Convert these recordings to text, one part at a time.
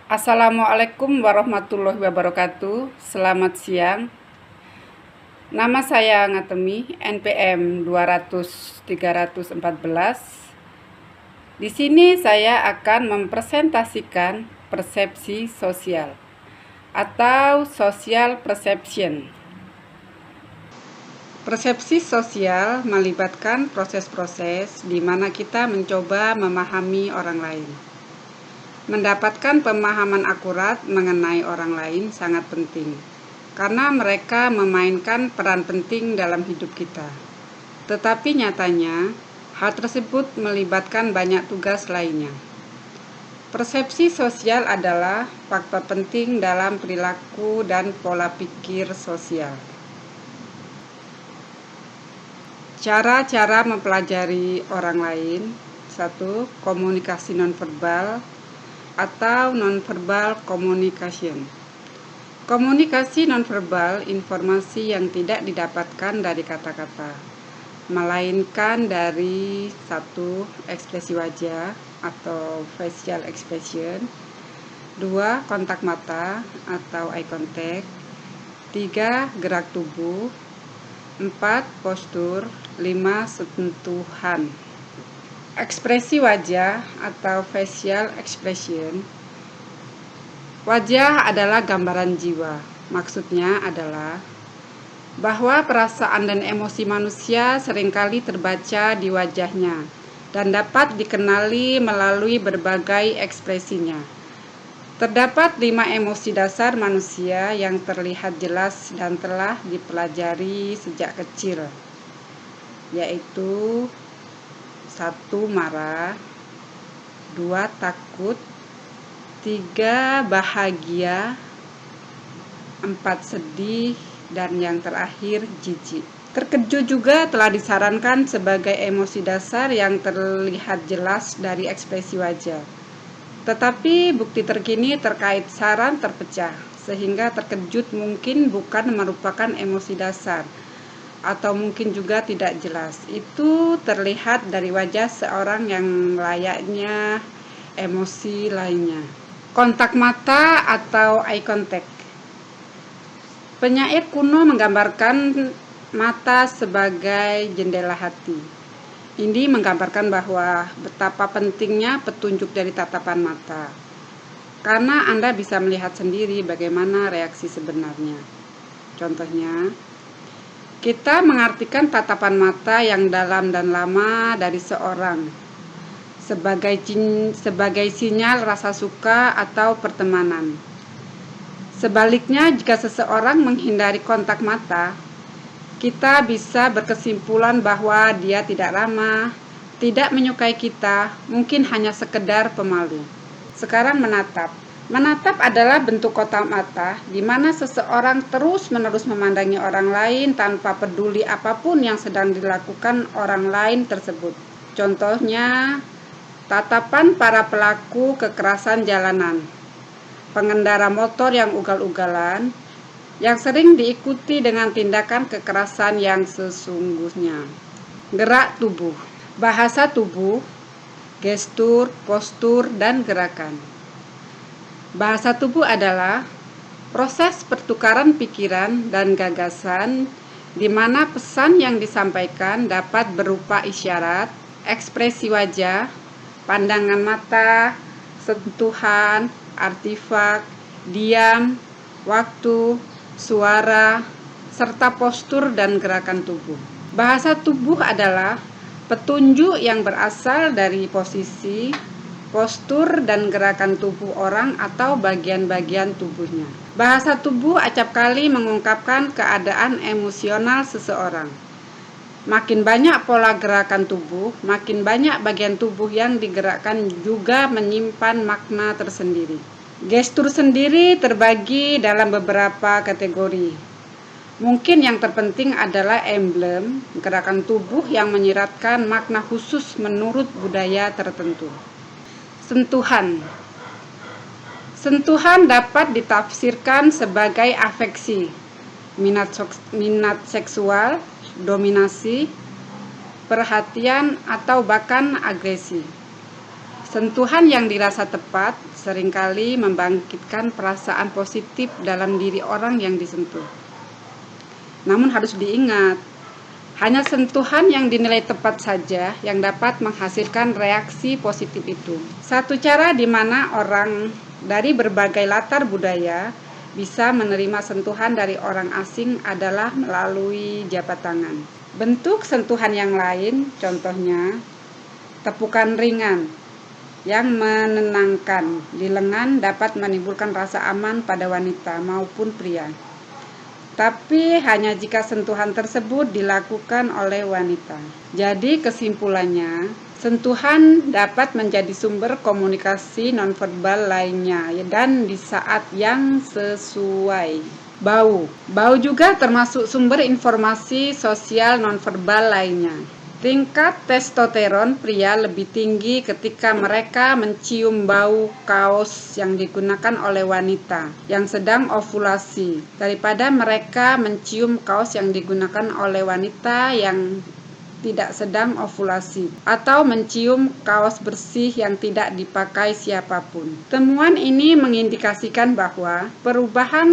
Assalamualaikum warahmatullahi wabarakatuh. Selamat siang. Nama saya Ngatemi, NPM 200-314. Di sini saya akan mempresentasikan persepsi sosial atau social perception. Persepsi sosial melibatkan proses-proses di mana kita mencoba memahami orang lain. Mendapatkan pemahaman akurat mengenai orang lain sangat penting, karena mereka memainkan peran penting dalam hidup kita. Tetapi nyatanya, hal tersebut melibatkan banyak tugas lainnya. Persepsi sosial adalah faktor penting dalam perilaku dan pola pikir sosial. Cara-cara mempelajari orang lain. 1. Komunikasi nonverbal atau nonverbal communication. Komunikasi nonverbal informasi yang tidak didapatkan dari kata-kata, melainkan dari 1. Ekspresi wajah atau facial expression, 2. Kontak mata atau eye contact, 3. Gerak tubuh, 4. Postur, 5. Sentuhan. Ekspresi wajah atau facial expression. Wajah adalah gambaran jiwa. Maksudnya adalah bahwa perasaan dan emosi manusia seringkali terbaca di wajahnya dan dapat dikenali melalui berbagai ekspresinya. Terdapat 5 emosi dasar manusia yang terlihat jelas dan telah dipelajari sejak kecil, yaitu 1. Marah, 2. Takut, 3. Bahagia, 4. Sedih, dan yang terakhir jijik. Terkejut juga telah disarankan sebagai emosi dasar yang terlihat jelas dari ekspresi wajah. Tetapi bukti terkini terkait saran terpecah, sehingga terkejut mungkin bukan merupakan emosi dasar, atau mungkin juga tidak jelas. Itu terlihat dari wajah seorang yang layaknya emosi lainnya. Kontak mata atau eye contact. Penyair kuno menggambarkan mata sebagai jendela hati. Ini menggambarkan bahwa betapa pentingnya petunjuk dari tatapan mata, karena Anda bisa melihat sendiri bagaimana reaksi sebenarnya. Contohnya, kita mengartikan tatapan mata yang dalam dan lama dari seorang sebagai sinyal rasa suka atau pertemanan. Sebaliknya, jika seseorang menghindari kontak mata, kita bisa berkesimpulan bahwa dia tidak ramah, tidak menyukai kita, mungkin hanya sekedar pemalu. Sekarang menatap. Menatap adalah bentuk kontak mata di mana seseorang terus-menerus memandangi orang lain tanpa peduli apapun yang sedang dilakukan orang lain tersebut. Contohnya, tatapan para pelaku kekerasan jalanan, pengendara motor yang ugal-ugalan, yang sering diikuti dengan tindakan kekerasan yang sesungguhnya. Gerak tubuh, bahasa tubuh, gestur, postur, dan gerakan. Bahasa tubuh adalah proses pertukaran pikiran dan gagasan di mana pesan yang disampaikan dapat berupa isyarat, ekspresi wajah, pandangan mata, sentuhan, artefak, diam, waktu, suara, serta postur dan gerakan tubuh. Bahasa tubuh adalah petunjuk yang berasal dari posisi, postur, dan gerakan tubuh orang atau bagian-bagian tubuhnya. Bahasa tubuh acap kali mengungkapkan keadaan emosional seseorang. Makin banyak pola gerakan tubuh, makin banyak bagian tubuh yang digerakkan juga menyimpan makna tersendiri. Gestur sendiri terbagi dalam beberapa kategori. Mungkin yang terpenting adalah emblem, gerakan tubuh yang menyiratkan makna khusus menurut budaya tertentu. Sentuhan. Sentuhan dapat ditafsirkan sebagai afeksi, minat seksual, dominasi, perhatian, atau bahkan agresi. Sentuhan yang dirasa tepat seringkali membangkitkan perasaan positif dalam diri orang yang disentuh. Namun harus diingat, hanya sentuhan yang dinilai tepat saja yang dapat menghasilkan reaksi positif itu. Satu cara di mana orang dari berbagai latar budaya bisa menerima sentuhan dari orang asing adalah melalui jabat tangan. Bentuk sentuhan yang lain, contohnya tepukan ringan yang menenangkan di lengan dapat menimbulkan rasa aman pada wanita maupun pria. Tapi hanya jika sentuhan tersebut dilakukan oleh wanita. Jadi kesimpulannya, sentuhan dapat menjadi sumber komunikasi nonverbal lainnya dan di saat yang sesuai. Bau juga termasuk sumber informasi sosial nonverbal lainnya. Tingkat testosteron pria lebih tinggi ketika mereka mencium bau kaos yang digunakan oleh wanita yang sedang ovulasi daripada mereka mencium kaos yang digunakan oleh wanita yang tidak sedang ovulasi atau mencium kaos bersih yang tidak dipakai siapapun. Temuan ini mengindikasikan bahwa perubahan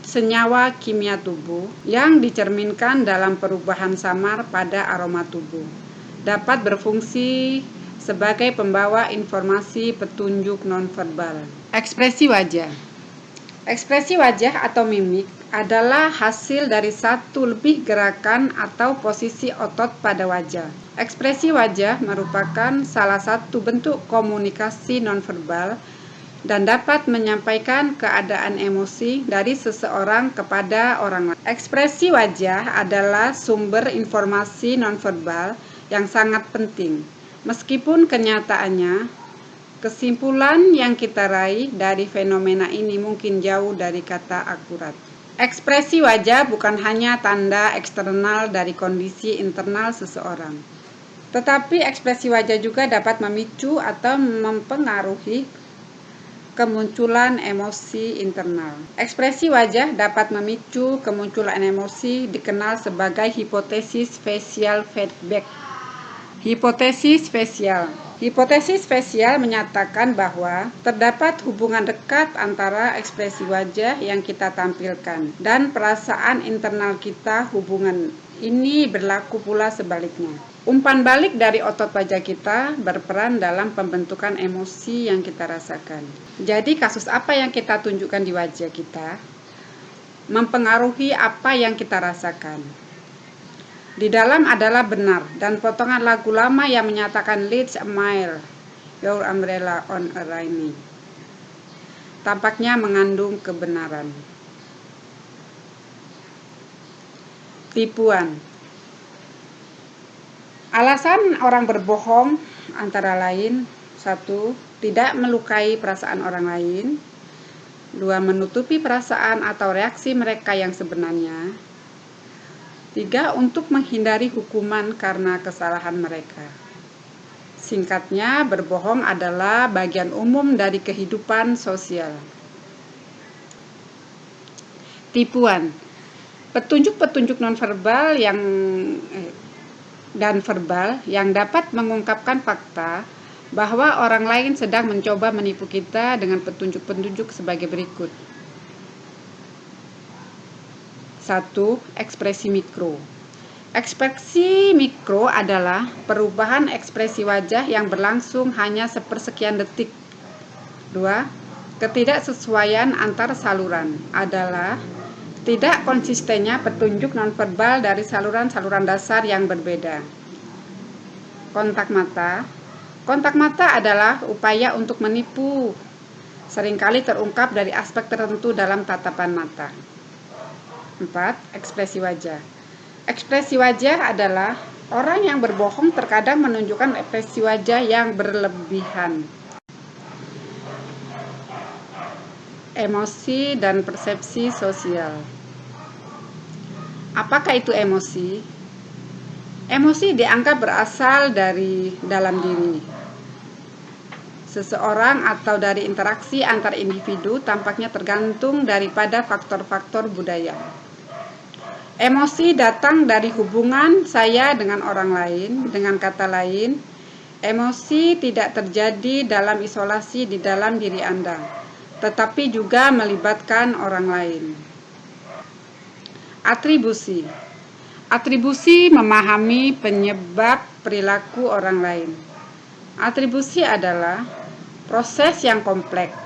senyawa kimia tubuh yang dicerminkan dalam perubahan samar pada aroma tubuh dapat berfungsi sebagai pembawa informasi petunjuk nonverbal. Ekspresi wajah. Ekspresi wajah atau mimik adalah hasil dari satu lebih gerakan atau posisi otot pada wajah. Ekspresi wajah merupakan salah satu bentuk komunikasi nonverbal dan dapat menyampaikan keadaan emosi dari seseorang kepada orang lain. Ekspresi wajah adalah sumber informasi nonverbal yang sangat penting. Meskipun kenyataannya, kesimpulan yang kita raih dari fenomena ini mungkin jauh dari kata akurat. Ekspresi wajah bukan hanya tanda eksternal dari kondisi internal seseorang, tetapi ekspresi wajah juga dapat memicu atau mempengaruhi kemunculan emosi internal. Ekspresi wajah dapat memicu kemunculan emosi dikenal sebagai hipotesis facial feedback. Hipotesis facial menyatakan bahwa terdapat hubungan dekat antara ekspresi wajah yang kita tampilkan dan perasaan internal kita. Hubungan ini berlaku pula sebaliknya. Umpan balik dari otot wajah kita berperan dalam pembentukan emosi yang kita rasakan. Jadi kasus apa yang kita tunjukkan di wajah kita mempengaruhi apa yang kita rasakan. Di dalam adalah benar dan potongan lagu lama yang menyatakan "Let's admire your umbrella on a rainy" tampaknya mengandung kebenaran. Tipuan. Alasan orang berbohong antara lain: 1. Tidak melukai perasaan orang lain. 2. Menutupi perasaan atau reaksi mereka yang sebenarnya. 3. Untuk menghindari hukuman karena kesalahan mereka. Singkatnya, berbohong adalah bagian umum dari kehidupan sosial. Tipuan. Petunjuk-petunjuk nonverbal dan verbal yang dapat mengungkapkan fakta bahwa orang lain sedang mencoba menipu kita dengan petunjuk-petunjuk sebagai berikut. 1. Ekspresi mikro. Ekspresi mikro adalah perubahan ekspresi wajah yang berlangsung hanya sepersekian detik. 2. Ketidaksesuaian antar saluran adalah tidak konsistennya petunjuk nonverbal dari saluran-saluran dasar yang berbeda. Kontak mata. Kontak mata adalah upaya untuk menipu. Seringkali terungkap dari aspek tertentu dalam tatapan mata. 4. Ekspresi wajah. Ekspresi wajah adalah orang yang berbohong terkadang menunjukkan ekspresi wajah yang berlebihan. Emosi dan persepsi sosial. Apakah itu emosi? Emosi dianggap berasal dari dalam diri seseorang atau dari interaksi antar individu, tampaknya tergantung daripada faktor-faktor budaya. Emosi datang dari hubungan saya dengan orang lain. Dengan kata lain, Emosi tidak terjadi dalam isolasi di dalam diri Anda, tetapi juga melibatkan orang lain. Atribusi. Atribusi memahami penyebab perilaku orang lain. Atribusi adalah proses yang kompleks.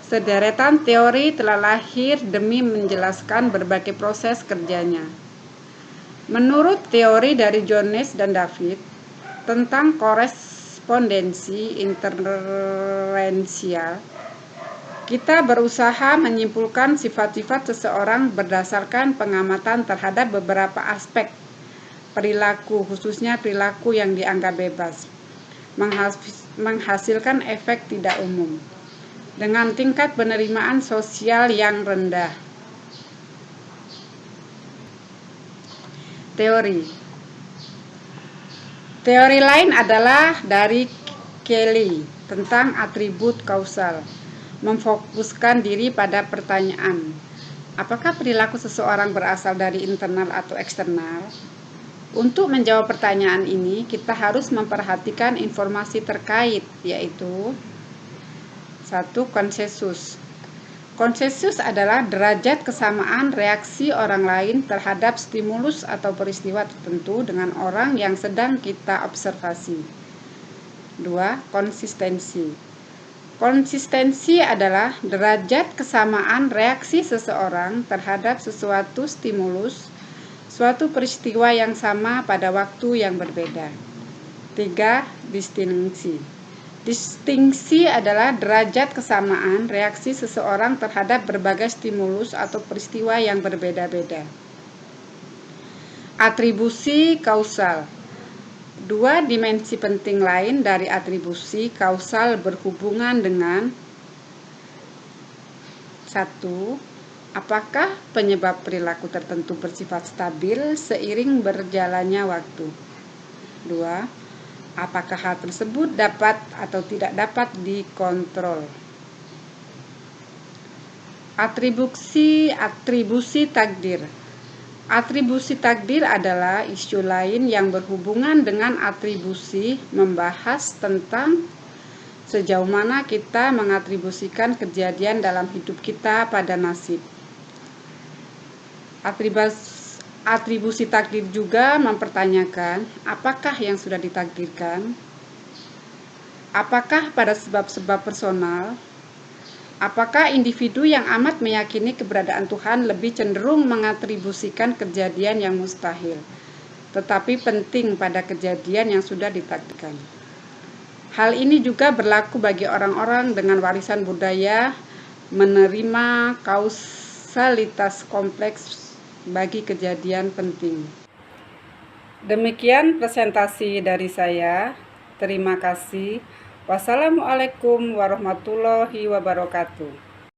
Sederetan teori telah lahir demi menjelaskan berbagai proses kerjanya. Menurut teori dari Jones dan David tentang korespondensi inferensial, kita berusaha menyimpulkan sifat-sifat seseorang berdasarkan pengamatan terhadap beberapa aspek perilaku, khususnya perilaku yang dianggap bebas, menghasilkan efek tidak umum dengan tingkat penerimaan sosial yang rendah. Teori lain adalah dari Kelly tentang atribut kausal, memfokuskan diri pada pertanyaan, apakah perilaku seseorang berasal dari internal atau eksternal? Untuk menjawab pertanyaan ini, kita harus memperhatikan informasi terkait, yaitu 1. Konsensus. Konsensus adalah derajat kesamaan reaksi orang lain terhadap stimulus atau peristiwa tertentu dengan orang yang sedang kita observasi. 2. Konsistensi. Konsistensi adalah derajat kesamaan reaksi seseorang terhadap sesuatu stimulus, suatu peristiwa yang sama pada waktu yang berbeda. 3. Distingsi. Distingsi adalah derajat kesamaan reaksi seseorang terhadap berbagai stimulus atau peristiwa yang berbeda-beda. Atribusi kausal. Dua dimensi penting lain dari atribusi kausal berhubungan dengan 1. Apakah penyebab perilaku tertentu bersifat stabil seiring berjalannya waktu? 2. Apakah hal tersebut dapat atau tidak dapat dikontrol? Atribusi takdir. Atribusi takdir adalah isu lain yang berhubungan dengan atribusi, membahas tentang sejauh mana kita mengatribusikan kejadian dalam hidup kita pada nasib. Atribusi takdir juga mempertanyakan apakah yang sudah ditakdirkan, apakah pada sebab-sebab personal, apakah individu yang amat meyakini keberadaan Tuhan lebih cenderung mengatribusikan kejadian yang mustahil, tetapi penting pada kejadian yang sudah ditakdirkan. Hal ini juga berlaku bagi orang-orang dengan warisan budaya menerima kausalitas kompleks bagi kejadian penting. Demikian presentasi dari saya. Terima kasih. Wassalamualaikum warahmatullahi wabarakatuh.